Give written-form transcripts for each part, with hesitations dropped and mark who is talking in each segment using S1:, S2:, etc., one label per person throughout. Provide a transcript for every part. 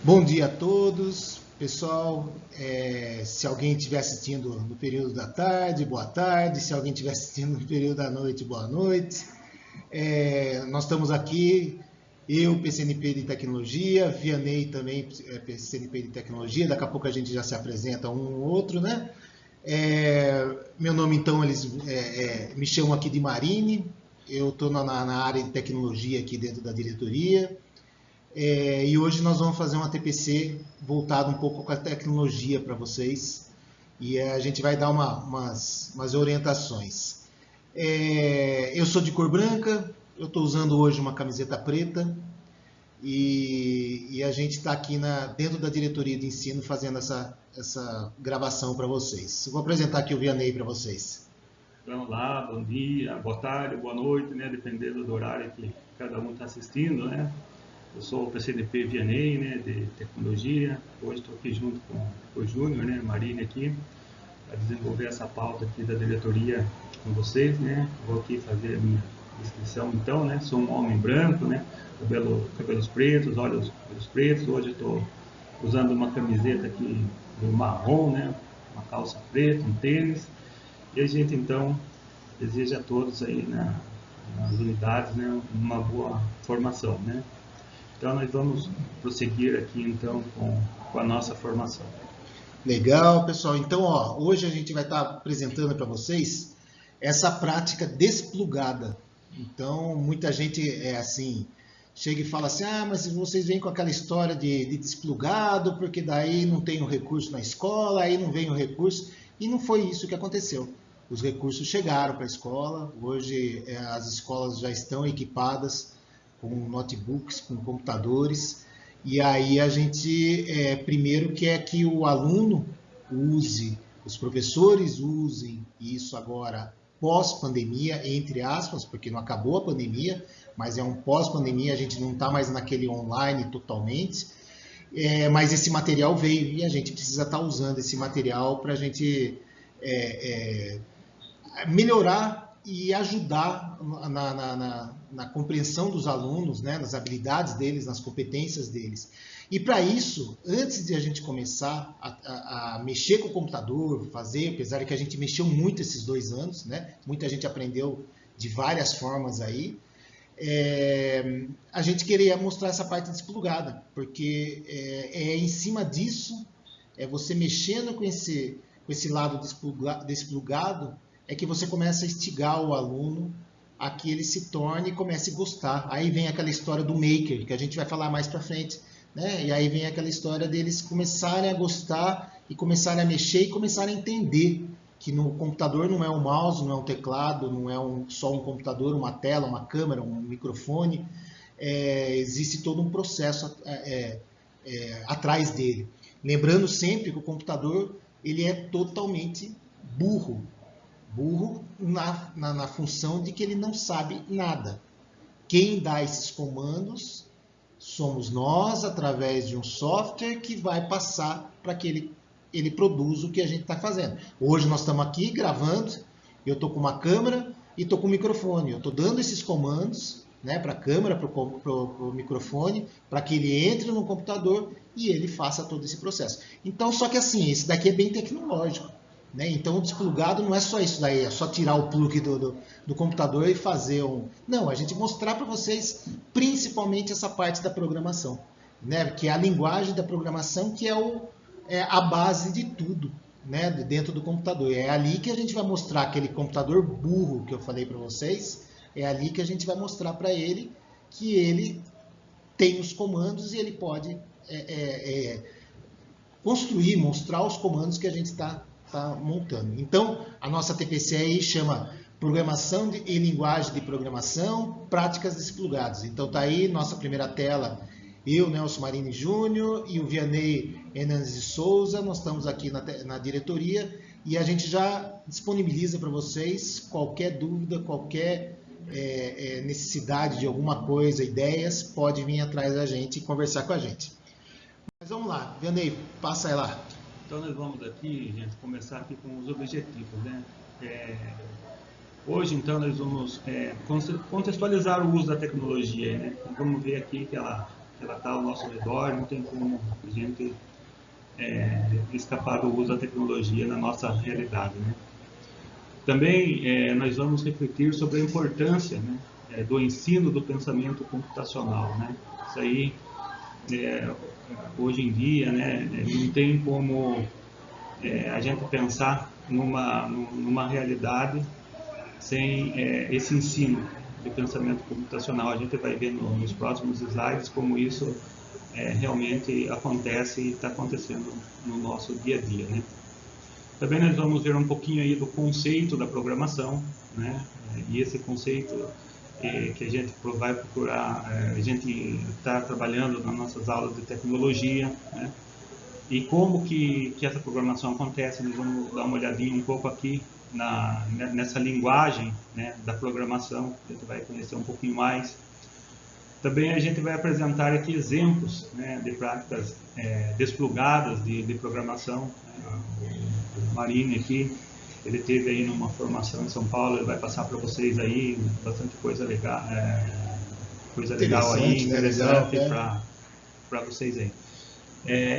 S1: Bom dia a todos, pessoal. Se alguém estiver assistindo no período da tarde, boa tarde. Se alguém estiver assistindo no período da noite, boa noite. Nós estamos aqui, eu, PCNP de Tecnologia, Vianney também, PCNP de Tecnologia. Daqui a pouco a gente já se apresenta um ou outro, né? Meu nome, então, eles me chamam aqui de Marine. Eu estou na área de tecnologia aqui dentro da diretoria. E hoje nós vamos fazer uma TPC voltada um pouco com a tecnologia para vocês. E a gente vai dar umas orientações. Eu sou de cor branca, eu estou usando hoje uma camiseta preta. E a gente está aqui dentro da diretoria de ensino fazendo essa gravação para vocês. Eu vou apresentar aqui o Vianney para vocês.
S2: Vamos lá, bom dia, boa tarde, boa noite, né? Dependendo do horário que cada um está assistindo, né? Eu sou o PCNP Vianney, né, de Tecnologia. Hoje estou aqui junto com o Júnior, né, Marine aqui, para desenvolver essa pauta aqui da diretoria com vocês, né. Vou aqui fazer a minha descrição, então, né. Sou um homem branco, né, cabelos pretos, olhos pretos. Hoje estou usando uma camiseta aqui do marrom, né, uma calça preta, um tênis. E a gente, então, deseja a todos aí, né, nas unidades, né, uma boa formação, né. Então, nós vamos prosseguir aqui, então, com a nossa formação.
S1: Legal, pessoal. Então, hoje a gente vai estar apresentando para vocês essa prática desplugada. Então, muita gente chega e fala assim, mas vocês vêm com aquela história de desplugado, porque daí não tem o recurso na escola, aí não vem o recurso. E não foi isso que aconteceu. Os recursos chegaram para a escola, hoje as escolas já estão equipadas com notebooks, com computadores, e aí a gente primeiro quer que o aluno use, os professores usem isso agora pós-pandemia, entre aspas, porque não acabou a pandemia, mas é um pós-pandemia, a gente não está mais naquele online totalmente, mas esse material veio e a gente precisa estar usando esse material para a gente melhorar e ajudar na compreensão dos alunos, né, nas habilidades deles, nas competências deles. E para isso, antes de a gente começar a mexer com o computador, apesar de que a gente mexeu muito esses 2 anos, né, muita gente aprendeu de várias formas aí, a gente queria mostrar essa parte desplugada, porque em cima disso, você mexendo com esse lado desplugado, é que você começa a instigar o aluno a que ele se torne e comece a gostar. Aí vem aquela história do maker, que a gente vai falar mais para frente, né? E aí vem aquela história deles começarem a gostar e começarem a mexer e começarem a entender que no computador não é um mouse, não é um teclado, não é só um computador, uma tela, uma câmera, um microfone. Existe todo um processo atrás dele. Lembrando sempre que o computador ele é totalmente burro na função de que ele não sabe nada. Quem dá esses comandos somos nós, através de um software que vai passar para que ele produza o que a gente está fazendo. Hoje nós estamos aqui gravando, eu estou com uma câmera e estou com um microfone. Eu estou dando esses comandos, né, para a câmera, para o microfone, para que ele entre no computador e ele faça todo esse processo. Então, só que assim, esse daqui é bem tecnológico. Né? Então o desplugado não é só isso daí, é só tirar o plug do computador e fazer Não, a gente mostrar para vocês principalmente essa parte da programação, né? Que é a linguagem da programação, que é a base de tudo, né? Dentro do computador. É ali que a gente vai mostrar aquele computador burro que eu falei para vocês, é ali que a gente vai mostrar para ele que ele tem os comandos e ele pode construir, mostrar os comandos que a gente está montando. Então, a nossa TPC aí chama Programação e Linguagem de Programação, Práticas Desplugadas. Então, tá aí nossa primeira tela, eu, Nelson Marini Júnior e o Vianney Hernandes de Souza. Nós estamos aqui na diretoria e a gente já disponibiliza para vocês qualquer dúvida, qualquer necessidade de alguma coisa, ideias, pode vir atrás da gente e conversar com a gente. Mas vamos lá, Vianney, passa aí lá.
S2: Então, nós vamos aqui, gente, começar aqui com os objetivos, né? Hoje, então, nós vamos contextualizar o uso da tecnologia, né? Vamos ver aqui que ela que ela está ao nosso redor, não tem como a gente escapar do uso da tecnologia na nossa realidade, né? Também nós vamos refletir sobre a importância, né, do ensino do pensamento computacional, né? Isso aí, hoje em dia, né, não tem como a gente pensar numa realidade sem esse ensino de pensamento computacional. A gente vai ver nos próximos slides como isso realmente acontece e está acontecendo no nosso dia a dia, né? Também nós vamos ver um pouquinho aí do conceito da programação, né? E esse conceito que a gente vai procurar, a gente está trabalhando nas nossas aulas de tecnologia, né? E como que essa programação acontece, nós vamos dar uma olhadinha um pouco aqui nessa linguagem, né, da programação, a gente vai conhecer um pouquinho mais. Também a gente vai apresentar aqui exemplos, né, de práticas desplugadas de programação. O Marini aqui, ele teve aí numa formação em São Paulo, ele vai passar para vocês aí bastante coisa legal aí, interessante, né, para vocês aí.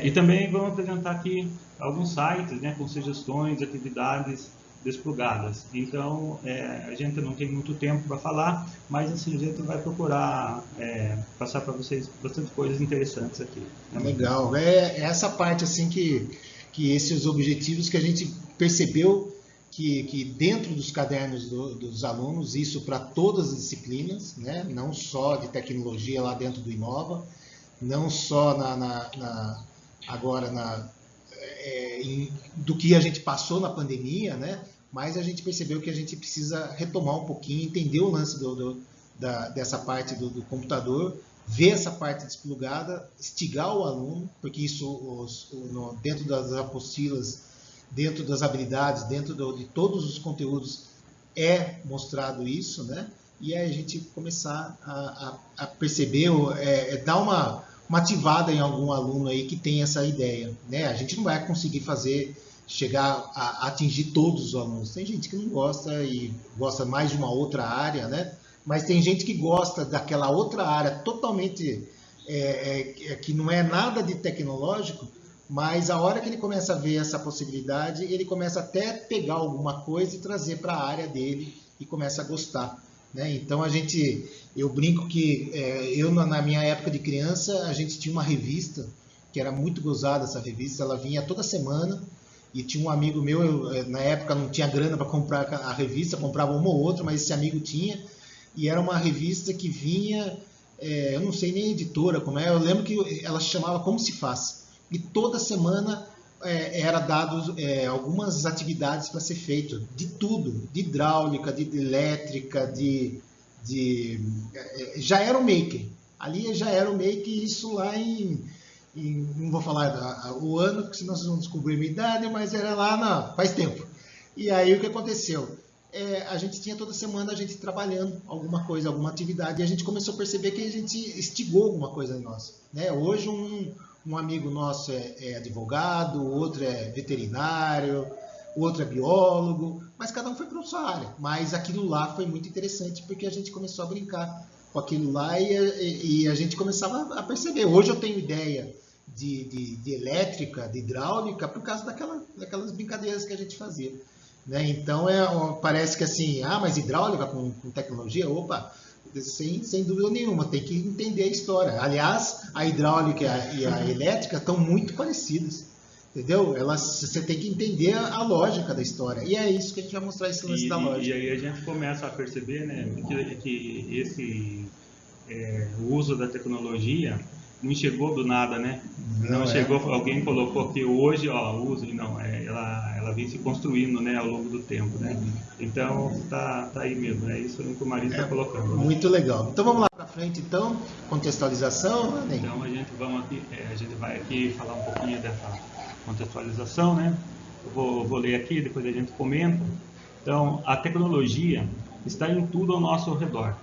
S2: E também vamos apresentar aqui alguns sites, né, com sugestões de atividades desplugadas. Então, a gente não tem muito tempo para falar, mas assim, a gente vai procurar passar para vocês bastante coisas interessantes aqui.
S1: Né? Legal. Essa parte assim que esses objetivos que a gente percebeu que dentro dos cadernos dos alunos, isso para todas as disciplinas, né, não só de tecnologia lá dentro do Inova, não só do que a gente passou na pandemia, né? Mas a gente percebeu que a gente precisa retomar um pouquinho, entender o lance dessa parte do computador, ver essa parte desplugada, instigar o aluno, porque isso dentro das apostilas, dentro das habilidades, dentro de todos os conteúdos é mostrado isso, né? E aí a gente começar a perceber, dar uma ativada em algum aluno aí que tem essa ideia, né? A gente não vai conseguir chegar a atingir todos os alunos. Tem gente que não gosta e gosta mais de uma outra área, né? Mas tem gente que gosta daquela outra área totalmente que não é nada de tecnológico, mas a hora que ele começa a ver essa possibilidade, ele começa até a pegar alguma coisa e trazer para a área dele e começa a gostar. Né? Então eu brinco que eu na minha época de criança, a gente tinha uma revista, que era muito gozada essa revista, ela vinha toda semana, e tinha um amigo meu, na época não tinha grana para comprar a revista, comprava uma ou outra, mas esse amigo tinha, e era uma revista que vinha, eu não sei nem a editora como é, eu lembro que ela se chamava Como Se Faz, e toda semana era dados algumas atividades para ser feito, de tudo, de hidráulica, de elétrica, já era o maker, ali já era o maker, isso lá não vou falar o ano, porque senão vocês vão descobrir a minha idade, mas era lá faz tempo. E aí o que aconteceu? A gente tinha toda semana a gente trabalhando alguma coisa, alguma atividade, e a gente começou a perceber que a gente instigou alguma coisa em nós. Né? Hoje um amigo nosso é advogado, o outro é veterinário, o outro é biólogo, mas cada um foi para a sua área. Mas aquilo lá foi muito interessante, porque a gente começou a brincar com aquilo lá e a gente começava a perceber. Hoje eu tenho ideia de elétrica, de hidráulica, por causa daquelas brincadeiras que a gente fazia. Né? Então, parece que assim, mas hidráulica com tecnologia, opa, sem dúvida nenhuma, tem que entender a história. Aliás, a hidráulica e a elétrica estão muito parecidas, entendeu? Você tem que entender a lógica da história. E é isso que a gente vai mostrar, esse lance da lógica.
S2: E aí a gente começa a perceber, né, que o uso da tecnologia não chegou do nada, né? Não chegou, alguém colocou aqui hoje, uso, não, ela vem se construindo, né, ao longo do tempo, né? Então, tá aí mesmo, é isso que o Marinho está colocando. Né?
S1: Muito legal. Então, vamos lá para frente, então, contextualização, né?
S2: Então, a gente vai aqui falar um pouquinho dessa contextualização, né? Eu vou ler aqui, depois a gente comenta. Então, a tecnologia está em tudo ao nosso redor.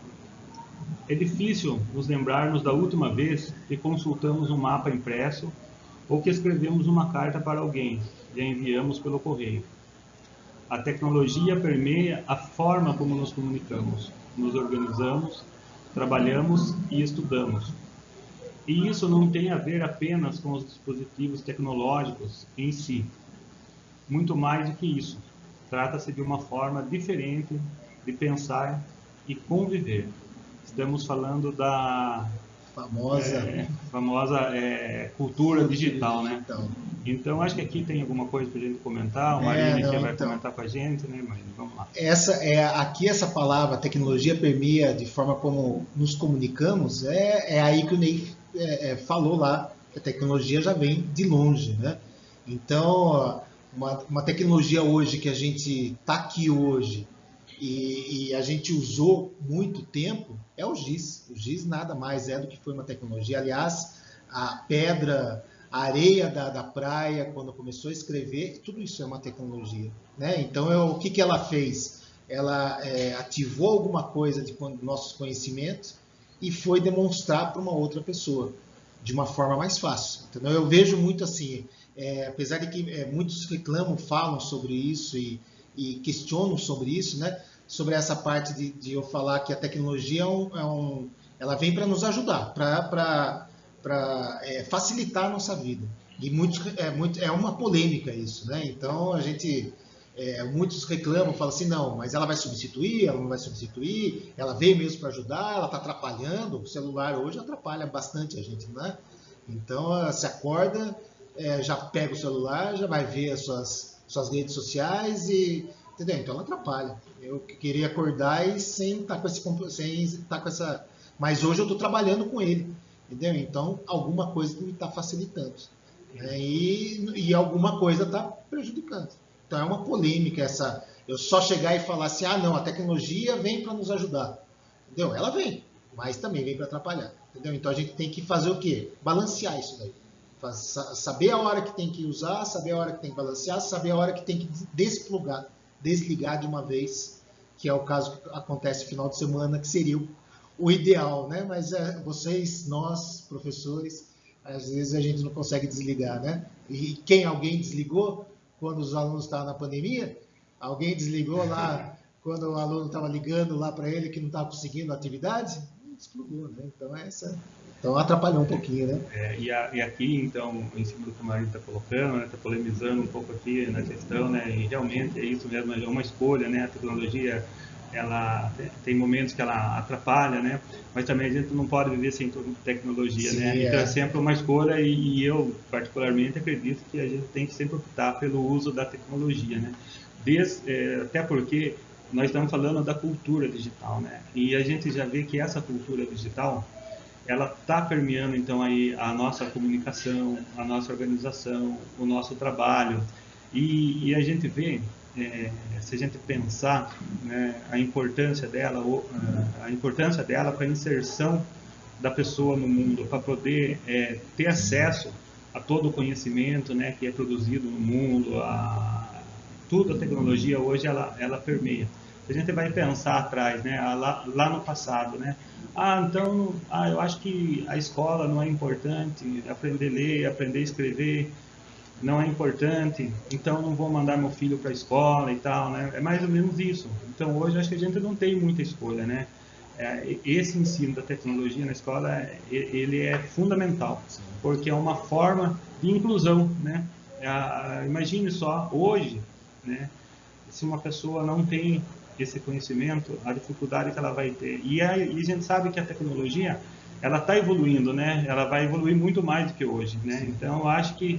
S2: É difícil nos lembrarmos da última vez que consultamos um mapa impresso ou que escrevemos uma carta para alguém e a enviamos pelo correio. A tecnologia permeia a forma como nos comunicamos, nos organizamos, trabalhamos e estudamos. E isso não tem a ver apenas com os dispositivos tecnológicos em si, muito mais do que isso. Trata-se de uma forma diferente de pensar e conviver. Estamos falando da famosa cultura digital, né? Então, acho que aqui tem alguma coisa para a gente comentar. O Marine que vai comentar com a gente, né, Marine? Vamos lá.
S1: Aqui essa palavra, tecnologia permeia de forma como nos comunicamos, aí que o Ney falou lá, que a tecnologia já vem de longe, né? Então, uma tecnologia hoje que a gente está aqui hoje e a gente usou muito tempo é o GIS. O GIS nada mais é do que foi uma tecnologia. Aliás, a pedra, a areia da praia, quando começou a escrever, tudo isso é uma tecnologia, né? Então, o que ela fez? Ela ativou alguma coisa de nossos conhecimentos e foi demonstrar para uma outra pessoa, de uma forma mais fácil. Entendeu? Eu vejo muito assim, apesar de que muitos reclamam, falam sobre isso e questionam sobre isso, né? Sobre essa parte de eu falar que a tecnologia ela vem para nos ajudar, para facilitar a nossa vida. E é uma polêmica isso, né? Então muitos reclamam, falam assim, não, mas ela vai substituir, ela não vai substituir, ela veio mesmo para ajudar, ela está atrapalhando. O celular hoje atrapalha bastante a gente, né? Então, se acorda, já pega o celular, já vai ver as suas redes sociais entendeu? Então ela atrapalha. Eu queria acordar e sem estar com essa. Mas hoje eu estou trabalhando com ele, entendeu? Então alguma coisa me está facilitando, né? E alguma coisa está prejudicando. Então é uma polêmica essa. Eu só chegar e falar assim, não, a tecnologia vem para nos ajudar, entendeu? Ela vem, mas também vem para atrapalhar, entendeu? Então a gente tem que fazer o quê? Balancear isso daí. Saber a hora que tem que usar, saber a hora que tem que balancear, saber a hora que tem que desligar de uma vez, que é o caso que acontece no final de semana, que seria o ideal, né? Mas nós, professores, às vezes a gente não consegue desligar, né? E alguém desligou quando os alunos estavam na pandemia? Alguém desligou lá quando o aluno estava ligando lá para ele que não estava conseguindo a atividade? Desligou, né? Então atrapalhou um pouquinho, né?
S2: E aqui, então, em cima do que o Marinho está colocando, né, está polemizando um pouco aqui na questão, né, e realmente é isso mesmo, é uma escolha, né, a tecnologia, ela tem momentos que ela atrapalha, né, mas também a gente não pode viver sem tecnologia, sim, né, então é sempre uma escolha e eu, particularmente, acredito que a gente tem que sempre optar pelo uso da tecnologia, né, até porque nós estamos falando da cultura digital, né, e a gente já vê que essa cultura digital, ela está permeando então aí a nossa comunicação, a nossa organização, o nosso trabalho e a gente vê, se a gente pensar, né, a importância dela para a inserção da pessoa no mundo, para poder ter acesso a todo o conhecimento, né, que é produzido no mundo, tudo a tecnologia hoje ela permeia. A gente vai pensar atrás, né, lá no passado, né? Então, eu acho que a escola não é importante, aprender a ler, aprender a escrever não é importante, então não vou mandar meu filho para a escola e tal, né? É mais ou menos isso. Então, hoje, acho que a gente não tem muita escolha, né? Esse ensino da tecnologia na escola, ele é fundamental, porque é uma forma de inclusão, né? Imagine só, hoje, né? Se uma pessoa não tem esse conhecimento, a dificuldade que ela vai ter. E a gente sabe que a tecnologia, ela está evoluindo, né? Ela vai evoluir muito mais do que hoje, né? Então, eu acho que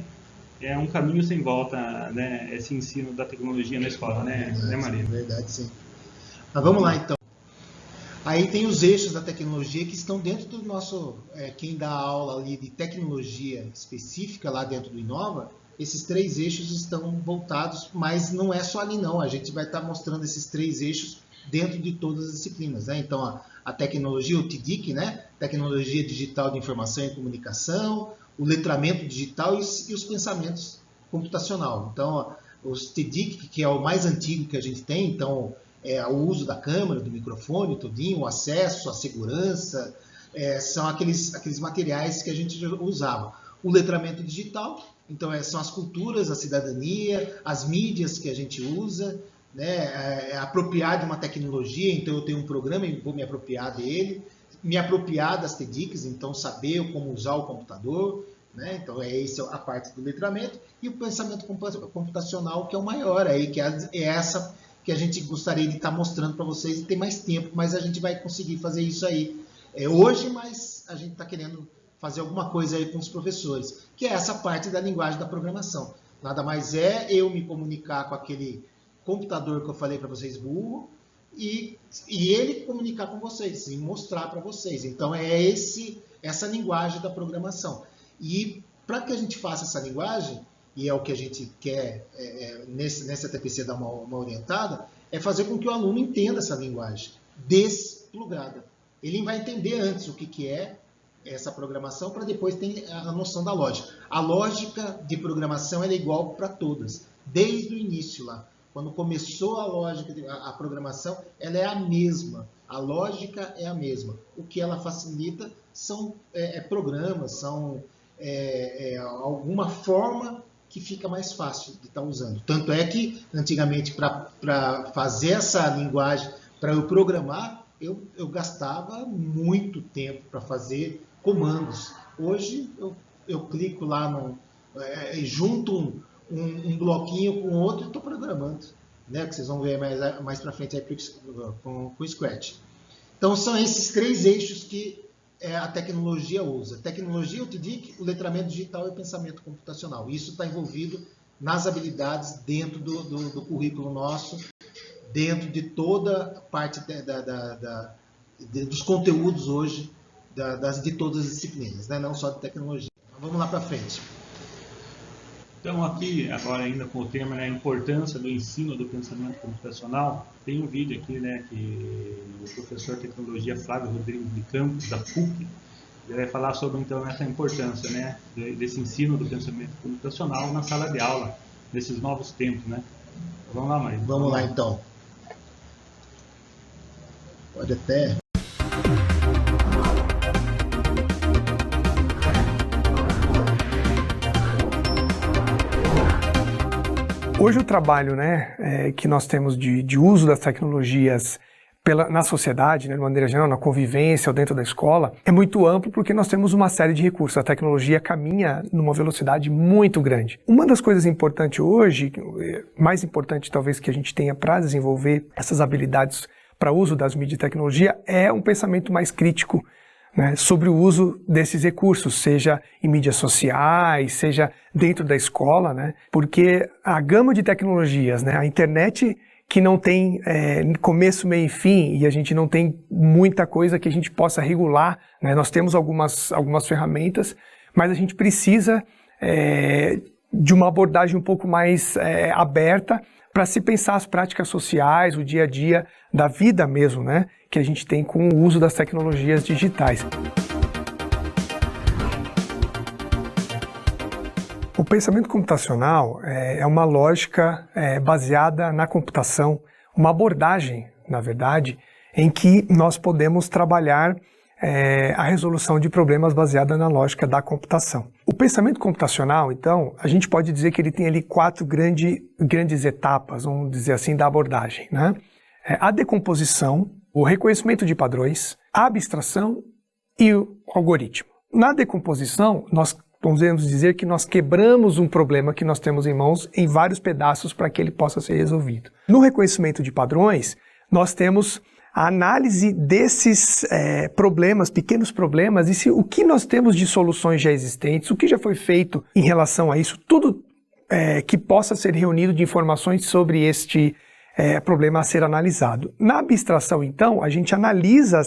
S2: é um caminho sem volta, né? Esse ensino da tecnologia na escola, né,
S1: verdade,
S2: Maria?
S1: Verdade, sim. Mas vamos lá, então. Aí tem os eixos da tecnologia que estão dentro do nosso... quem dá aula ali de tecnologia específica lá dentro do Inova, esses 3 eixos estão voltados, mas não é só ali não, a gente vai estar mostrando esses 3 eixos dentro de todas as disciplinas, né? Então, a tecnologia, o TDIC, né? Tecnologia Digital de Informação e Comunicação, o letramento digital e os pensamentos computacional. Então, os TDIC, que é o mais antigo que a gente tem, então, o uso da câmera, do microfone, tudinho, o acesso, a segurança, são aqueles materiais que a gente usava. O letramento digital, então são as culturas, a cidadania, as mídias que a gente usa, né? Apropriar de uma tecnologia, então eu tenho um programa e vou me apropriar dele. me apropriar das TDICs, então saber como usar o computador, né? Então essa é a parte do letramento, e o pensamento computacional, que é o maior, aí, que é essa que a gente gostaria de estar mostrando para vocês, e ter mais tempo, mas a gente vai conseguir fazer isso aí hoje, mas a gente está querendo fazer alguma coisa aí com os professores, que é essa parte da linguagem da programação. Nada mais é eu me comunicar com aquele computador que eu falei para vocês, burro, e ele comunicar com vocês, e mostrar para vocês. Então é essa linguagem da programação. E para que a gente faça essa linguagem, e é o que a gente quer nessa TPC dar uma orientada, é fazer com que o aluno entenda essa linguagem desplugada. Ele vai entender antes o que é essa programação, para depois ter a noção da lógica. A lógica de programação é igual para todas, desde o início lá. Quando começou a lógica, a programação, ela é a mesma. A lógica é a mesma. O que ela facilita são programas, são alguma forma que fica mais fácil de estar usando. Tanto é que, antigamente, para fazer essa linguagem, para eu programar, eu gastava muito tempo para fazer comandos. Hoje, eu clico lá, junto um bloquinho com outro e estou programando, né? Que vocês vão ver mais para frente aí com o Scratch. Então, são esses 3 eixos que a tecnologia usa. Tecnologia, o TDIC, o letramento digital e o pensamento computacional. Isso está envolvido nas habilidades dentro do currículo nosso, dentro de toda a parte dos conteúdos hoje, de todas as disciplinas, né? Não só de tecnologia. Então, vamos lá para frente.
S2: Então aqui, agora ainda com o tema, né, a importância do ensino do pensamento computacional, tem um vídeo aqui, né, que o professor de tecnologia Flávio Rodrigues de Campos, da PUC, ele vai falar sobre então essa importância, né, desse ensino do pensamento computacional na sala de aula, nesses novos tempos, né. Então, vamos lá, Maria.
S1: Vamos lá então. Pode até...
S3: Hoje o trabalho, né, que nós temos de uso das tecnologias na sociedade, né, de maneira geral, na convivência ou dentro da escola, é muito amplo porque nós temos uma série de recursos. A tecnologia caminha numa velocidade muito grande. Uma das coisas importantes hoje, mais importante talvez que a gente tenha para desenvolver essas habilidades para uso das mídias e tecnologia, é um pensamento mais crítico, né, sobre o uso desses recursos, seja em mídias sociais, seja dentro da escola, né, porque a gama de tecnologias, né, a internet que não tem começo, meio e fim, e a gente não tem muita coisa que a gente possa regular, né, nós temos algumas ferramentas, mas a gente precisa de uma abordagem um pouco mais aberta para se pensar as práticas sociais, o dia a dia da vida mesmo, né, que a gente tem com o uso das tecnologias digitais. O pensamento computacional é uma lógica baseada na computação, uma abordagem, na verdade, em que nós podemos trabalhar a resolução de problemas baseada na lógica da computação. O pensamento computacional, então, a gente pode dizer que ele tem ali 4 grandes etapas, vamos dizer assim, da abordagem, né? A decomposição, o reconhecimento de padrões, a abstração e o algoritmo. Na decomposição, nós podemos dizer que nós quebramos um problema que nós temos em mãos em vários pedaços para que ele possa ser resolvido. No reconhecimento de padrões, nós temos a análise desses problemas, pequenos problemas, e o que nós temos de soluções já existentes, o que já foi feito em relação a isso, tudo que possa ser reunido de informações sobre este problema a ser analisado. Na abstração, então, a gente analisa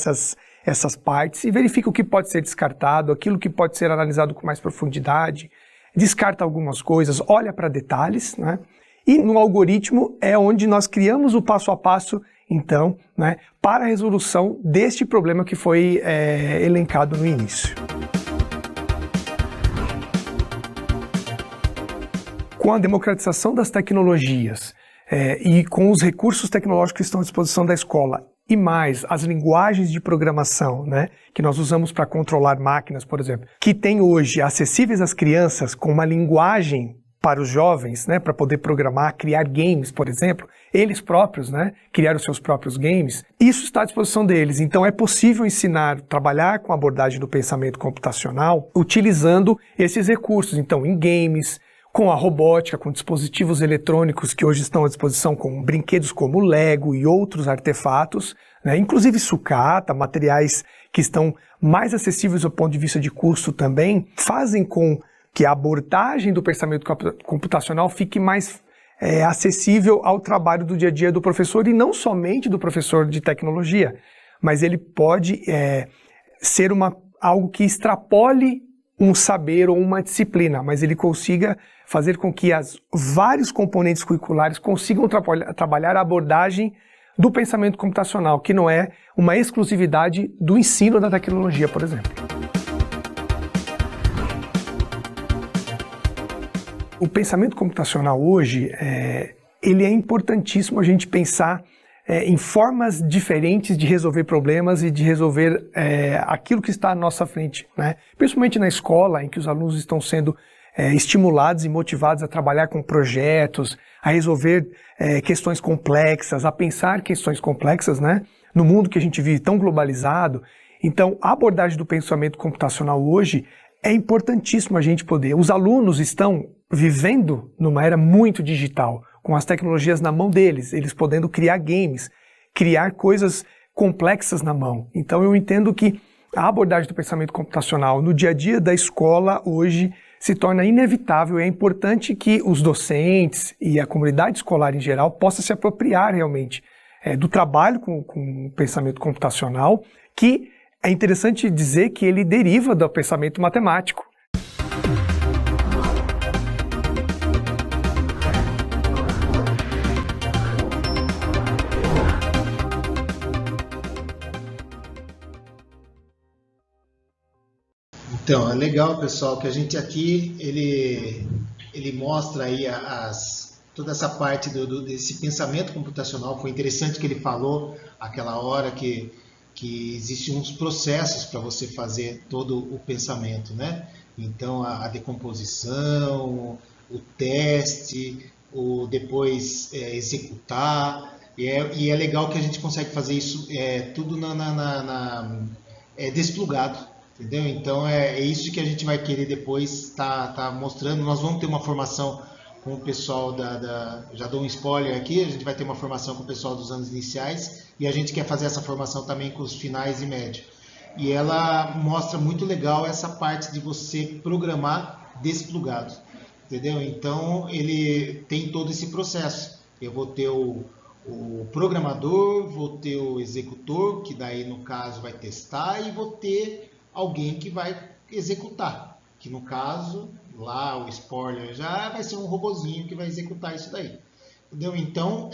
S3: essas partes e verifica o que pode ser descartado, aquilo que pode ser analisado com mais profundidade, descarta algumas coisas, olha para detalhes, né? E no algoritmo é onde nós criamos o passo a passo, então, né, para a resolução deste problema que foi elencado no início. Com a democratização das tecnologias e com os recursos tecnológicos que estão à disposição da escola, e mais as linguagens de programação, né, que nós usamos para controlar máquinas, por exemplo, que tem hoje acessíveis às crianças com uma linguagem para os jovens, né, para poder programar, criar games, por exemplo, eles próprios, né, criar os seus próprios games, isso está à disposição deles. Então é possível ensinar, trabalhar com a abordagem do pensamento computacional utilizando esses recursos, então em games, com a robótica, com dispositivos eletrônicos que hoje estão à disposição, com brinquedos como Lego e outros artefatos, né, inclusive sucata, materiais que estão mais acessíveis do ponto de vista de custo também, fazem com que a abordagem do pensamento computacional fique mais acessível ao trabalho do dia a dia do professor, e não somente do professor de tecnologia, mas ele pode ser algo que extrapole um saber ou uma disciplina, mas ele consiga fazer com que vários componentes curriculares consigam trabalhar a abordagem do pensamento computacional, que não é uma exclusividade do ensino da tecnologia, por exemplo. O pensamento computacional hoje, ele é importantíssimo a gente pensar em formas diferentes de resolver problemas e de resolver aquilo que está à nossa frente, né? Principalmente na escola, em que os alunos estão sendo estimulados e motivados a trabalhar com projetos, a resolver questões complexas, a pensar questões complexas, né? No mundo que a gente vive tão globalizado. Então, a abordagem do pensamento computacional hoje é importantíssimo a gente poder. Os alunos estão vivendo numa era muito digital, com as tecnologias na mão deles, eles podendo criar games, criar coisas complexas na mão. Então eu entendo que a abordagem do pensamento computacional no dia a dia da escola hoje se torna inevitável, e é importante que os docentes e a comunidade escolar em geral possa se apropriar realmente do trabalho com o pensamento computacional, que é interessante dizer que ele deriva do pensamento matemático.
S1: Então, é legal, pessoal, que a gente aqui, ele mostra aí toda essa parte desse pensamento computacional. Foi interessante que ele falou aquela hora que existem uns processos para você fazer todo o pensamento, né? Então, a decomposição, o teste, o depois executar, e é legal que a gente consegue fazer isso tudo desplugado. Entendeu? Então é isso que a gente vai querer depois tá mostrando. Nós vamos ter uma formação com o pessoal já dou um spoiler aqui, a gente vai ter uma formação com o pessoal dos anos iniciais, e a gente quer fazer essa formação também com os finais e médio. E ela mostra muito legal essa parte de você programar desplugado. Entendeu? Então ele tem todo esse processo. Eu vou ter o programador, vou ter o executor, que daí no caso vai testar, e vou ter alguém que vai executar, que no caso, lá o spoiler já vai ser um robozinho que vai executar isso daí. Entendeu? Então,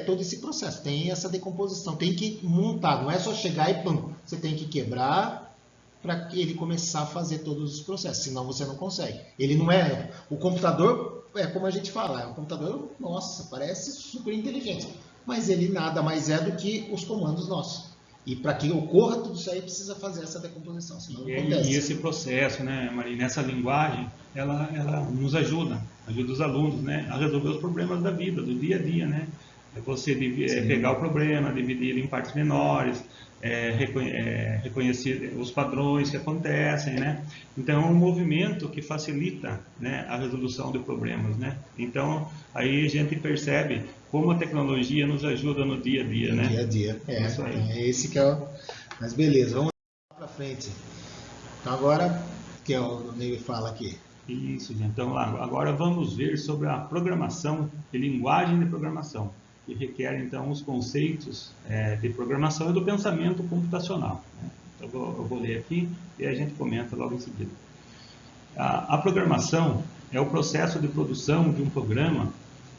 S1: todo esse processo, tem essa decomposição, tem que montar, não é só chegar e pum, você tem que quebrar para ele começar a fazer todos os processos, senão você não consegue. Ele não é, o computador, como a gente fala, o computador, nossa, parece super inteligente, mas ele nada mais é do que os comandos nossos. E para que ocorra tudo isso aí, precisa fazer essa decomposição, senão não acontece.
S2: E esse processo, né, Maria, nessa linguagem, ela nos ajuda os alunos, né, a resolver os problemas da vida, do dia a dia, né? É você pegar o problema, dividir ele em partes menores, reconhecer os padrões que acontecem, né? Então, é um movimento que facilita, né, a resolução de problemas, né? Então, aí a gente percebe como a tecnologia nos ajuda no dia a dia, né?
S1: No dia a dia, é esse que é o... Mas beleza, vamos para frente. Então agora, que é o Ney fala aqui.
S2: Isso, gente. Então agora vamos ver sobre a programação e linguagem de programação, que requer então os conceitos de programação e do pensamento computacional, né? Então eu vou ler aqui e a gente comenta logo em seguida. A programação é o processo de produção de um programa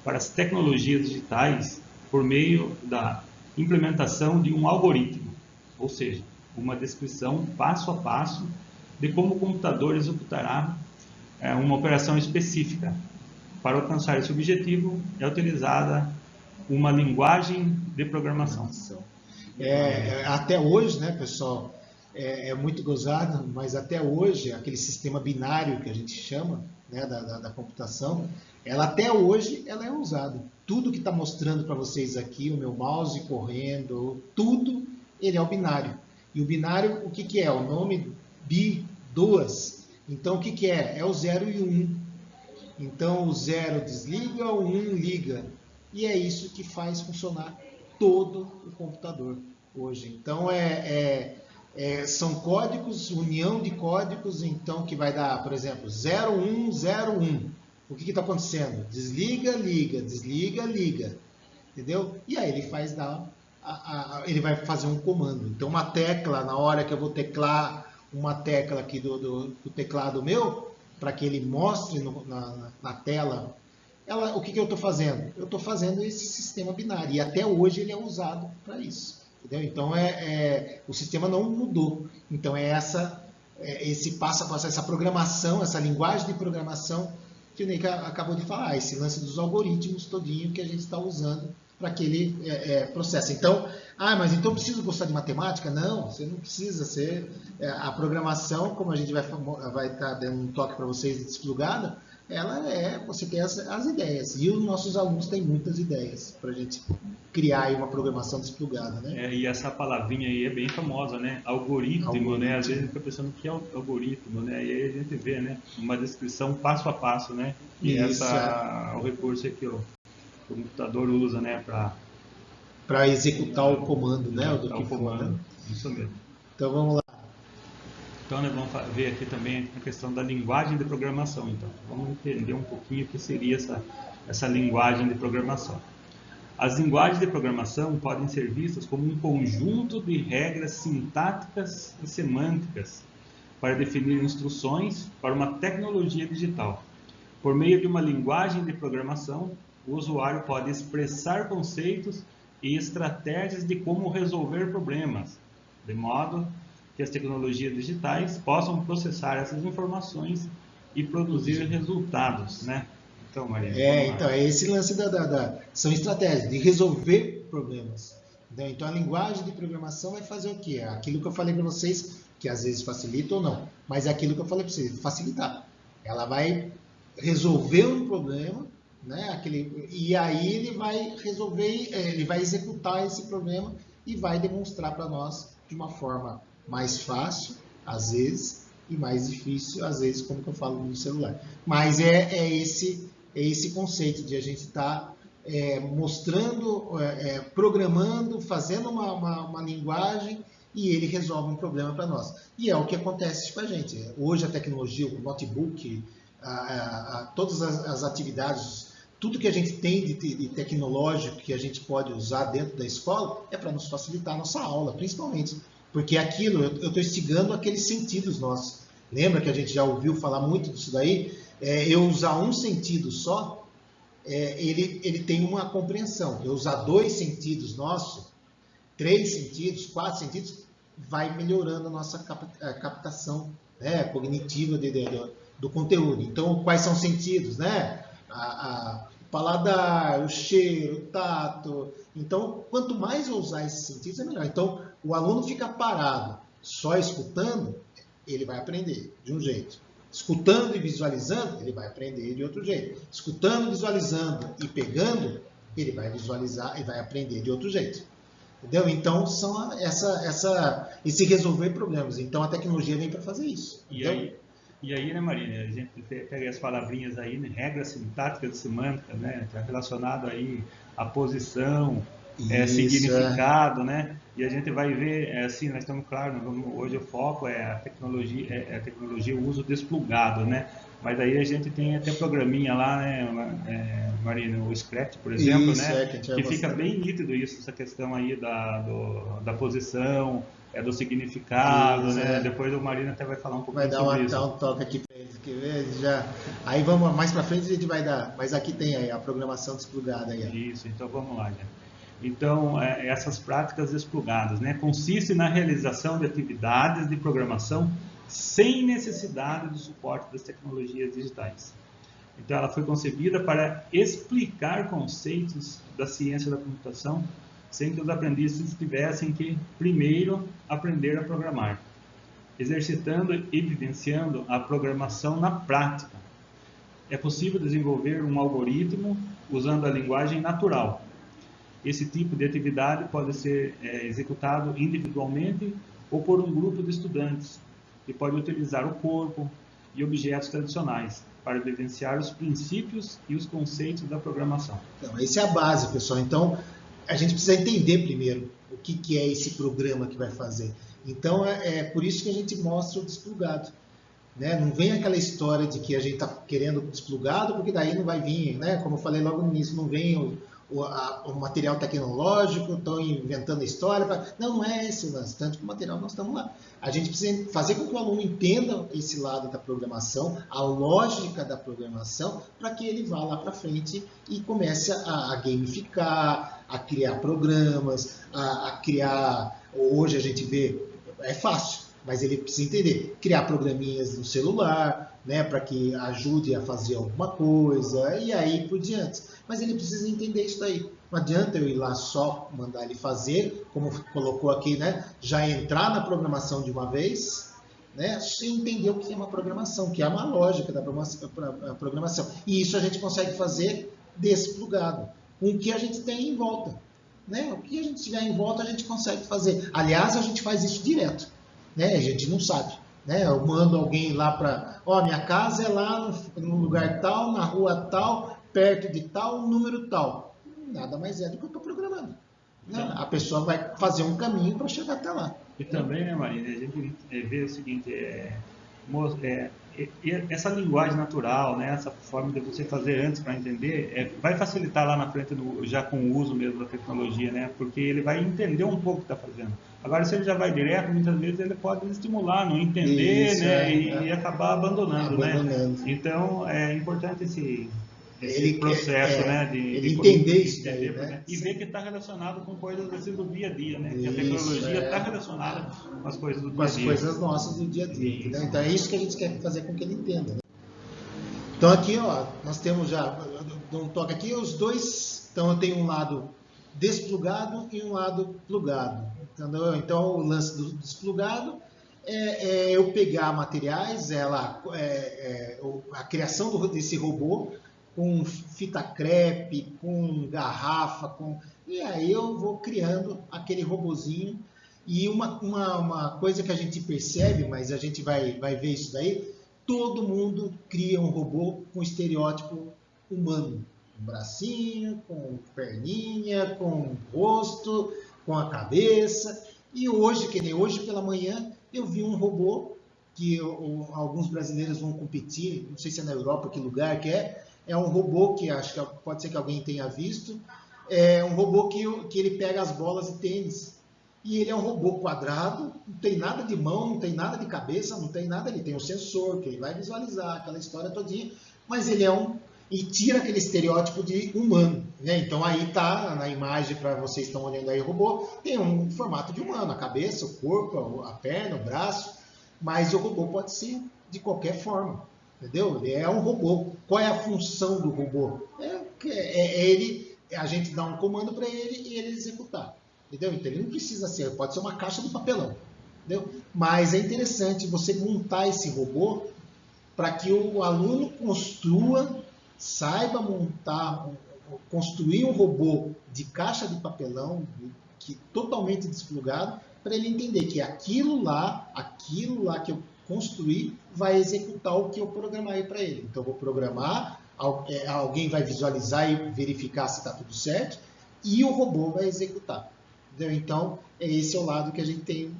S2: para as tecnologias digitais por meio da implementação de um algoritmo, ou seja, uma descrição passo a passo de como o computador executará uma operação específica. Para alcançar esse objetivo, é utilizada uma linguagem de programação.
S1: Até hoje, né, pessoal, é muito gozado, mas até hoje, aquele sistema binário que a gente chama, né, da computação, ela até hoje ela é usada. Tudo que está mostrando para vocês aqui, o meu mouse correndo, tudo, ele é o binário. E o binário, o que, que é? O nome bi, duas. Então, o que, que é? É o 0 e o 1. Então, o 0 desliga, o 1 liga. E é isso que faz funcionar todo o computador hoje. Então, são códigos, união de códigos, então, que vai dar, por exemplo, 0101. O que está acontecendo? Desliga, liga, desliga, liga. Entendeu? E aí ele faz ele vai fazer um comando. Então, uma tecla, na hora que eu vou teclar uma tecla aqui do teclado meu, para que ele mostre na tela, o que eu estou fazendo? Eu estou fazendo esse sistema binário. E até hoje ele é usado para isso. Entendeu? Então, o sistema não mudou. Então, esse passo a passo, essa programação, essa linguagem de programação que o Ney acabou de falar, esse lance dos algoritmos todinho que a gente está usando para aquele processo. Então, mas então eu preciso gostar de matemática? Não, você não precisa ser. A programação, como a gente vai estar dando um toque para vocês de Desplugada, você tem as ideias. E os nossos alunos têm muitas ideias para a gente criar aí uma programação desplugada, né?
S2: E essa palavrinha aí é bem famosa, né? Algoritmo, né? Às vezes a gente fica pensando o que é algoritmo, né? E aí a gente vê, né? Uma descrição passo a passo, né? E o recurso que o computador usa, né?
S1: Para executar o comando, né? Do que for, né?
S2: Isso mesmo.
S1: Então vamos lá.
S2: Então, nós vamos ver aqui também a questão da linguagem de programação. Então, vamos entender um pouquinho o que seria essa linguagem de programação. As linguagens de programação podem ser vistas como um conjunto de regras sintáticas e semânticas para definir instruções para uma tecnologia digital. Por meio de uma linguagem de programação, o usuário pode expressar conceitos e estratégias de como resolver problemas, de modo que as tecnologias digitais possam processar essas informações e produzir resultados, né? Então, Maria.
S1: Então, é esse lance são estratégias de resolver problemas. Então, a linguagem de programação vai fazer o quê? É aquilo que eu falei para vocês, que às vezes facilita ou não, mas é aquilo que eu falei para vocês, facilitar. Ela vai resolver um problema, né? E aí ele vai resolver, ele vai executar esse problema e vai demonstrar para nós de uma forma mais fácil, às vezes, e mais difícil, às vezes, como que eu falo no celular. Mas esse conceito de a gente estar mostrando, programando, fazendo uma linguagem e ele resolve um problema para nós. E é o que acontece com a gente. Hoje a tecnologia, o notebook, todas as atividades, tudo que a gente tem de tecnológico que a gente pode usar dentro da escola é para nos facilitar a nossa aula, principalmente. Porque aquilo, eu estou instigando aqueles sentidos nossos. Lembra que a gente já ouviu falar muito disso daí? Eu usar um sentido só, ele tem uma compreensão. Eu usar 2 sentidos nossos, 3 sentidos, 4 sentidos, vai melhorando a nossa captação, né, cognitiva do conteúdo. Então, quais são os sentidos, né? O paladar, o cheiro, o tato. Então, quanto mais eu usar esses sentidos, é melhor. Então, o aluno fica parado só escutando, ele vai aprender de um jeito. Escutando e visualizando, ele vai aprender de outro jeito. Escutando, visualizando e pegando, ele vai visualizar e vai aprender de outro jeito. Entendeu? Então, são esse resolver problemas. Então, a tecnologia vem para fazer isso.
S2: E aí, né, Marina, a gente pega as palavrinhas aí, né, regras sintáticas e semânticas, né, tá relacionado aí à posição, significado, né, e a gente vai ver, assim, nós estamos, claro, hoje o foco é a tecnologia, o uso desplugado, né, mas aí a gente tem até programinha lá, né, Marina, o Scratch, por exemplo, né, que fica bem nítido isso, essa questão aí da posição, do significado, isso, né? Depois o Marina até vai falar um pouquinho sobre isso.
S1: Vai dar um toque aqui para eles, que aí vamos, mais para frente a gente vai dar, mas aqui tem aí a programação desplugada aí.
S2: Isso, então vamos lá, já. Então, essas práticas desplugadas, né, consiste na realização de atividades de programação sem necessidade do suporte das tecnologias digitais. Então, ela foi concebida para explicar conceitos da ciência da computação sem que os aprendizes tivessem que primeiro aprender a programar. exercitando e vivenciando a programação na prática. É possível desenvolver um algoritmo usando a linguagem natural. Esse tipo de atividade pode ser executado individualmente ou por um grupo de estudantes, que pode utilizar o corpo e objetos tradicionais para vivenciar os princípios e os conceitos da programação.
S1: Então, essa é a base, pessoal. Então, a gente precisa entender primeiro o que é esse programa que vai fazer. Então, é por isso que a gente mostra o desplugado. Né? Não vem aquela história de que a gente está querendo desplugado, porque daí não vai vir, né? Como eu falei logo no início, não vem o material tecnológico, estão inventando a história. Não é esse o lance, tanto que o material nós estamos lá. A gente precisa fazer com que o aluno entenda esse lado da programação, a lógica da programação, para que ele vá lá para frente e comece a gamificar, a criar programas, a criar... Hoje a gente vê, é fácil, mas ele precisa entender, criar programinhas no celular, né, para que ajude a fazer alguma coisa, e aí por diante. Mas ele precisa entender isso daí. Não adianta eu ir lá só mandar ele fazer, como colocou aqui, né, já entrar na programação de uma vez, né, sem entender o que é uma programação, que é uma lógica da programação. E isso a gente consegue fazer desplugado, com o que a gente tem em volta. Né? O que a gente tiver em volta a gente consegue fazer. Aliás, a gente faz isso direto. Né? A gente não sabe. Né? Eu mando alguém lá para... minha casa é lá no lugar tal, na rua tal, perto de tal, número tal. Nada mais é do que eu estou programando. Né? A pessoa vai fazer um caminho para chegar até lá.
S2: E também, né, Marina, a gente vê o seguinte, essa linguagem natural, né, essa forma de você fazer antes para entender, vai facilitar lá na frente, já com o uso mesmo da tecnologia, né, porque ele vai entender um pouco o que está fazendo. Agora, se ele já vai direto, muitas vezes ele pode estimular, não entender, né, e acabar abandonando, né. Então, é importante esse processo, né, de
S1: entender isso daí, né?
S2: E ver que está relacionado com coisas assim do dia a dia, né? Que a tecnologia está relacionada com as coisas do dia a dia.
S1: Com as coisas nossas do dia a dia. Então é isso que a gente quer fazer com que ele entenda. Né? Então aqui, nós temos já, um toque aqui, os dois. Então eu tenho um lado desplugado e um lado plugado. Entendeu? Então o lance do desplugado é eu pegar materiais, a criação desse robô, com fita crepe, com garrafa, e aí eu vou criando aquele robozinho. E uma coisa que a gente percebe, mas a gente vai ver isso daí, todo mundo cria um robô com estereótipo humano. Um bracinho, com perninha, com rosto, com a cabeça. E hoje, que nem hoje pela manhã, eu vi um robô que alguns brasileiros vão competir, não sei se é na Europa, que lugar que é um robô que acho que pode ser que alguém tenha visto, é um robô que ele pega as bolas de tênis. E ele é um robô quadrado, não tem nada de mão, não tem nada de cabeça, não tem nada, ele tem um sensor que ele vai visualizar aquela história todinha, mas ele e tira aquele estereótipo de humano. Né? Então aí tá na imagem, para vocês estão olhando aí o robô, tem um formato de humano, a cabeça, o corpo, a perna, o braço, mas o robô pode ser de qualquer forma. Entendeu? Ele é um robô. Qual é a função do robô? A gente dá um comando para ele e ele executar. Entendeu? Então ele não precisa ser, pode ser uma caixa de papelão. Entendeu? Mas é interessante você montar esse robô para que o aluno saiba montar, construir um robô de caixa de papelão, totalmente desplugado, para ele entender que aquilo lá que eu construir vai executar o que eu programei para ele. Então, eu vou programar, alguém vai visualizar e verificar se está tudo certo, e o robô vai executar. Entendeu? Então, esse é o lado que a gente tem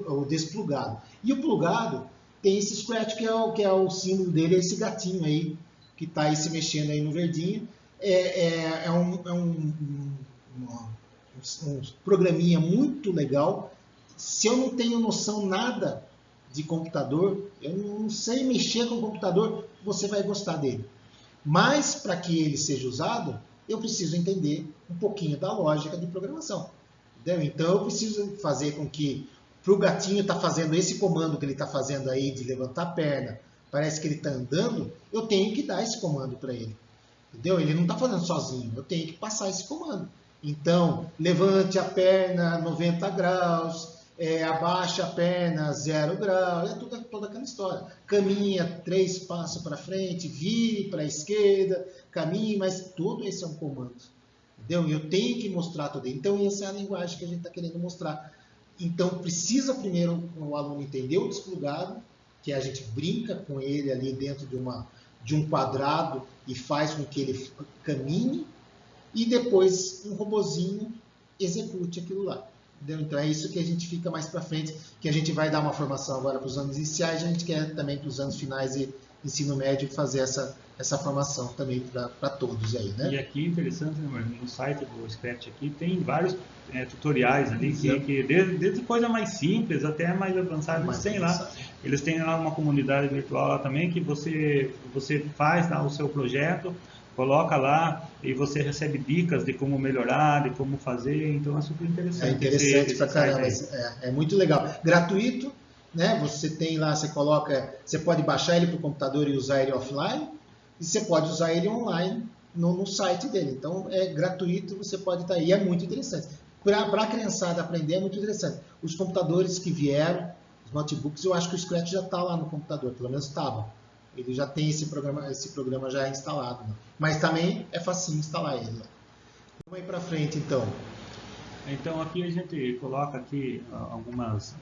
S1: o desplugado. E o plugado tem esse Scratch, que é o símbolo dele, é esse gatinho aí, que está aí se mexendo aí no verdinho. Um programinha muito legal. Se eu não tenho noção nada de computador, eu não sei mexer com o computador, você vai gostar dele. Mas, para que ele seja usado, eu preciso entender um pouquinho da lógica de programação. Entendeu? Então, eu preciso fazer com que, para o gatinho estar fazendo esse comando que ele está fazendo aí, de levantar a perna, parece que ele está andando, eu tenho que dar esse comando para ele. Entendeu? Ele não está fazendo sozinho, eu tenho que passar esse comando. Então, levante a perna 90 graus, abaixa a perna 0 grau, toda aquela história. Caminha 3 passos para frente, vire para a esquerda, caminhe, mas tudo esse é um comando. Entendeu? Eu tenho que mostrar tudo. Então, essa é a linguagem que a gente está querendo mostrar. Então, precisa primeiro o aluno entender o desplugado, que a gente brinca com ele ali dentro de um quadrado e faz com que ele caminhe, e depois um robozinho execute aquilo lá. Entendeu? Então, é isso que a gente fica mais para frente, que a gente vai dar uma formação agora para os anos iniciais, a gente quer também para os anos finais e ensino médio fazer essa formação também para todos aí, né?
S2: E aqui, interessante, né, no site do Scratch aqui, tem vários tutoriais ali, que desde coisa mais simples até mais avançada, eles têm lá. Eles têm lá uma comunidade virtual lá também, que você faz lá o seu projeto, coloca lá e você recebe dicas de como melhorar, de como fazer, então é super interessante.
S1: É interessante pra caramba, é muito legal. Gratuito, né? Você tem lá, você pode baixar ele para o computador e usar ele offline, e você pode usar ele online no site dele. Então é gratuito, você pode estar aí, é muito interessante. Para a criançada aprender é muito interessante. Os computadores que vieram, os notebooks, eu acho que o Scratch já está lá no computador, pelo menos estava. Ele já tem esse programa já instalado, né? Mas também é facinho instalar ele. Vamos aí para frente, então.
S2: Então aqui a gente coloca aqui algumas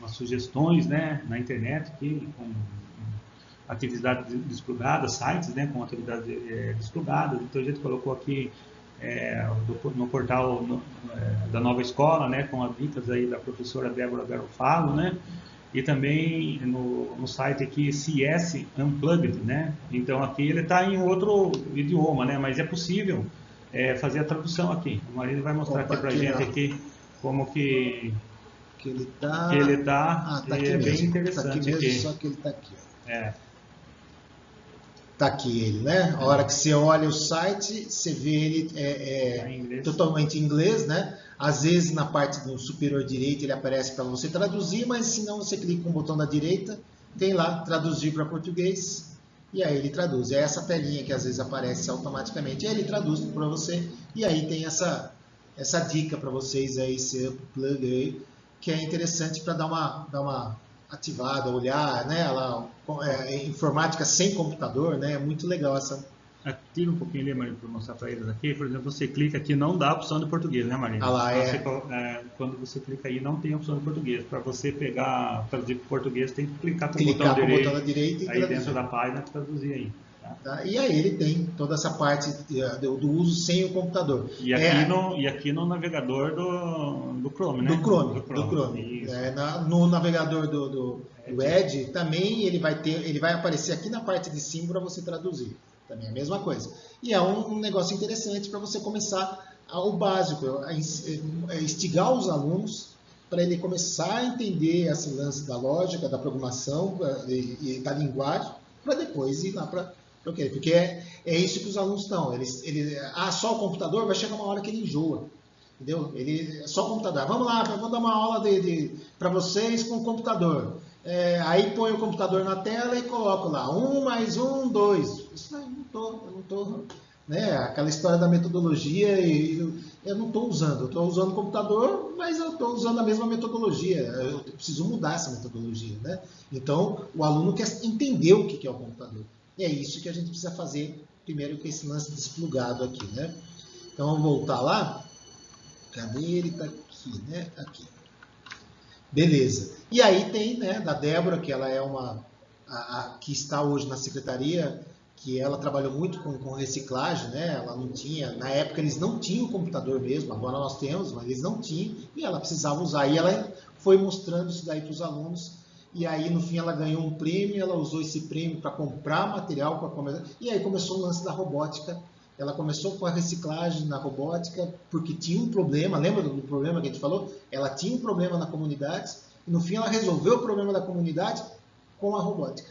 S2: sugestões, né, na internet aqui, com atividades desplugadas, sites, né, com atividades desplugadas. Então a gente colocou aqui no portal da Nova Escola, né, com as dicas aí da professora Débora Garofalo, né, e também no site aqui CS Unplugged, né. Então aqui ele está em outro idioma, né, mas é possível fazer a tradução aqui. O Marino vai mostrar aqui para a gente aqui como que
S1: ele está.
S2: Tá aqui mesmo. Bem interessante.
S1: Tá aqui mesmo,
S2: aqui.
S1: Só que ele está aqui. Tá aqui ele, né? A hora que você olha o site, você vê ele totalmente em inglês, né? Às vezes na parte do superior direito ele aparece para você traduzir, mas se não você clica com o botão da direita, tem lá traduzir para português, e aí ele traduz. É essa telinha que às vezes aparece automaticamente, e aí ele traduz para você, e aí tem essa dica para vocês aí, esse plug aí, que é interessante para dar uma ativada, olhar, né? Informática sem computador, né? É muito legal essa.
S2: Tira um pouquinho ali, Marina, para mostrar para eles aqui. Por exemplo, você clica aqui, não dá a opção de português, né, Marina? Quando você clica aí, não tem a opção de português. Para você traduzir para português, tem que clicar com o botão
S1: da direita e
S2: aí dentro da página traduzir aí.
S1: Tá? E aí ele tem toda essa parte do uso sem o computador.
S2: E aqui no navegador do Chrome, né?
S1: Do Chrome. No navegador do Edge também ele vai aparecer aqui na parte de símbolo para você traduzir. Também é a mesma coisa. E é um negócio interessante para você começar o básico, instigar os alunos para ele começar a entender esse lance da lógica, da programação e da linguagem, para depois ir lá para o quê? Porque é isso que os alunos estão. Só o computador, vai chegar uma hora que ele enjoa. Entendeu? Só o computador. Vamos lá, vou dar uma aula para vocês com o computador. Aí põe o computador na tela e coloco lá 1 mais 1, 2. Isso aí eu não estou, né? Aquela história da metodologia, eu não estou usando. Eu estou usando o computador, mas eu estou usando a mesma metodologia. Eu preciso mudar essa metodologia, né? Então, o aluno quer entender o que é o computador. E é isso que a gente precisa fazer primeiro com esse lance desplugado aqui, né? Então, vamos voltar lá. Cadê ele? Está aqui, né? Aqui. Beleza. E aí tem, né, da Débora, que ela é que está hoje na secretaria, que ela trabalhou muito com reciclagem, né? Ela não tinha, na época eles não tinham computador mesmo, agora nós temos, mas eles não tinham, e ela precisava usar. E ela foi mostrando isso daí para os alunos, e aí no fim ela ganhou um prêmio, ela usou esse prêmio para comprar material, e aí começou o lance da robótica. Ela começou com a reciclagem na robótica, porque tinha um problema, lembra do problema que a gente falou? Ela tinha um problema na comunidade, e no fim ela resolveu o problema da comunidade com a robótica.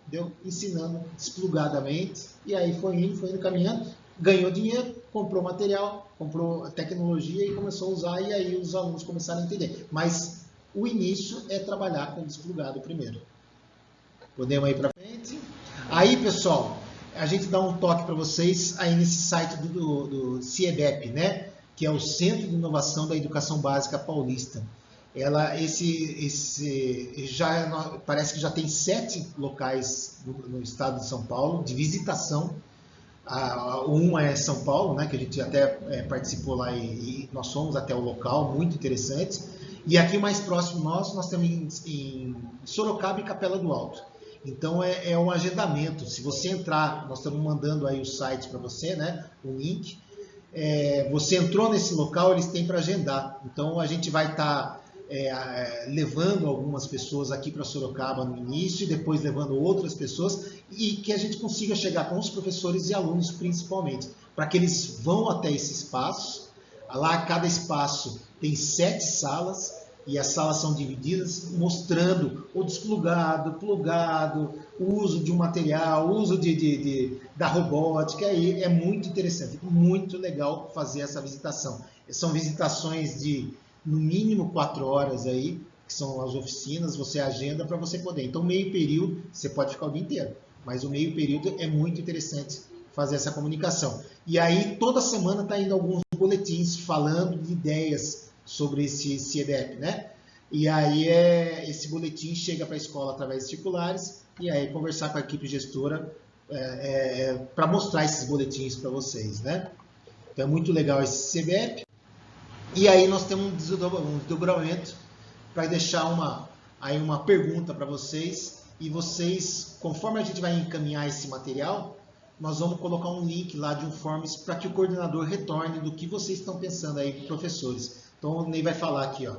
S1: Entendeu? Ensinando desplugadamente, e aí foi indo caminhando, ganhou dinheiro, comprou material, comprou tecnologia e começou a usar, e aí os alunos começaram a entender. Mas o início é trabalhar com desplugado primeiro. Podemos ir para frente? Aí, pessoal, a gente dá um toque para vocês aí nesse site do CIEBEP, né? Que é o Centro de Inovação da Educação Básica Paulista. parece que já tem 7 locais no estado de São Paulo de visitação. Uma é São Paulo, né, que a gente até participou lá e nós fomos até o local, muito interessante. E aqui mais próximo nós temos em Sorocaba e Capela do Alto. Então é um agendamento. Se você entrar, nós estamos mandando aí o site para você, né, o link. Você entrou nesse local, eles têm para agendar. Então a gente vai estar levando algumas pessoas aqui para Sorocaba no início e depois levando outras pessoas e que a gente consiga chegar com os professores e alunos principalmente, para que eles vão até esse espaço. Lá cada espaço tem 7 salas e as salas são divididas mostrando o desplugado, plugado, o uso de um material, o uso da robótica. Aí é muito interessante, muito legal fazer essa visitação. São visitações de no mínimo 4 horas aí, que são as oficinas, você agenda para você poder. Então, meio período, você pode ficar o dia inteiro, mas o meio período é muito interessante fazer essa comunicação. E aí, toda semana está indo alguns boletins falando de ideias sobre esse CIEDEP, né? E aí, esse boletim chega para a escola através de circulares, e aí conversar com a equipe gestora para mostrar esses boletins para vocês, né? Então, é muito legal esse CIEDEP. E aí nós temos um desdobramento para deixar uma pergunta para vocês. E vocês, conforme a gente vai encaminhar esse material, nós vamos colocar um link lá de um Forms para que o coordenador retorne do que vocês estão pensando aí, professores. Então o Ney vai falar aqui, ó.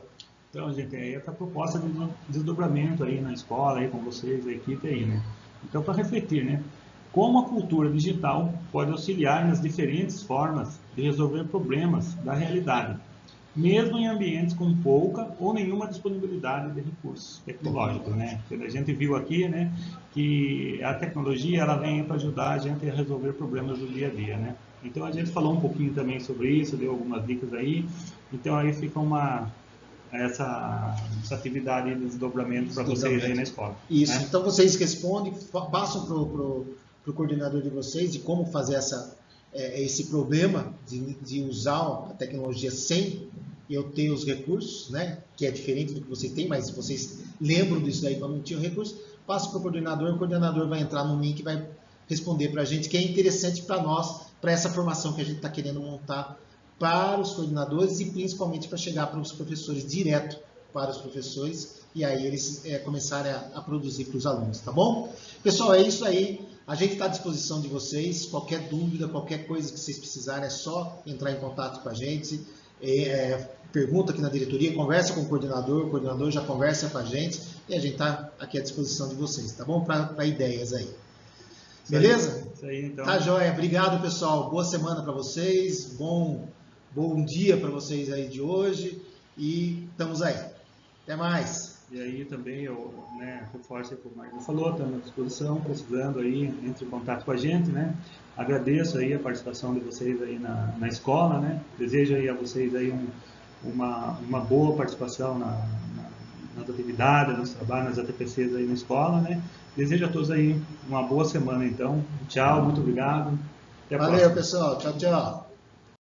S2: Então, gente, aí essa proposta de desdobramento aí na escola, aí com vocês, a equipe aí, né? Então, para refletir, né? Como a cultura digital pode auxiliar nas diferentes formas de resolver problemas da realidade, mesmo em ambientes com pouca ou nenhuma disponibilidade de recursos tecnológicos, né? A gente viu aqui, né, que a tecnologia ela vem para ajudar a gente a resolver problemas do dia a dia, né? Então a gente falou um pouquinho também sobre isso, deu algumas dicas aí. Então aí fica essa atividade de desdobramento para vocês aí na escola.
S1: Isso.
S2: Né?
S1: Então vocês respondem, passam pro coordenador de vocês de como fazer esse problema de usar a tecnologia sem eu ter os recursos, né? Que é diferente do que você tem, mas vocês lembram disso daí quando não tinham recursos, passa para o coordenador vai entrar no link e vai responder para a gente, que é interessante para nós, para essa formação que a gente está querendo montar para os coordenadores e principalmente para chegar para os professores, direto para os professores, e aí eles começarem a produzir para os alunos, tá bom? Pessoal, é isso aí. A gente está à disposição de vocês. Qualquer dúvida, qualquer coisa que vocês precisarem, é só entrar em contato com a gente. Pergunta aqui na diretoria, conversa com o coordenador já conversa com a gente e a gente está aqui à disposição de vocês, tá bom? Para ideias aí. Beleza?
S2: Isso aí, então.
S1: Tá, joia. Obrigado, pessoal. Boa semana para vocês. Bom dia para vocês aí de hoje e estamos aí. Até mais.
S2: E aí também eu reforço o que o Marcos falou, estamos à disposição, precisando aí, entre em contato com a gente, né? Agradeço aí a participação de vocês aí na escola, né? Desejo aí a vocês aí uma boa participação nas atividades, nos trabalhos, nas ATPCs aí na escola, né? Desejo a todos aí uma boa semana, então. Tchau, muito obrigado. Até a próxima.
S1: Valeu, pessoal. Tchau, tchau.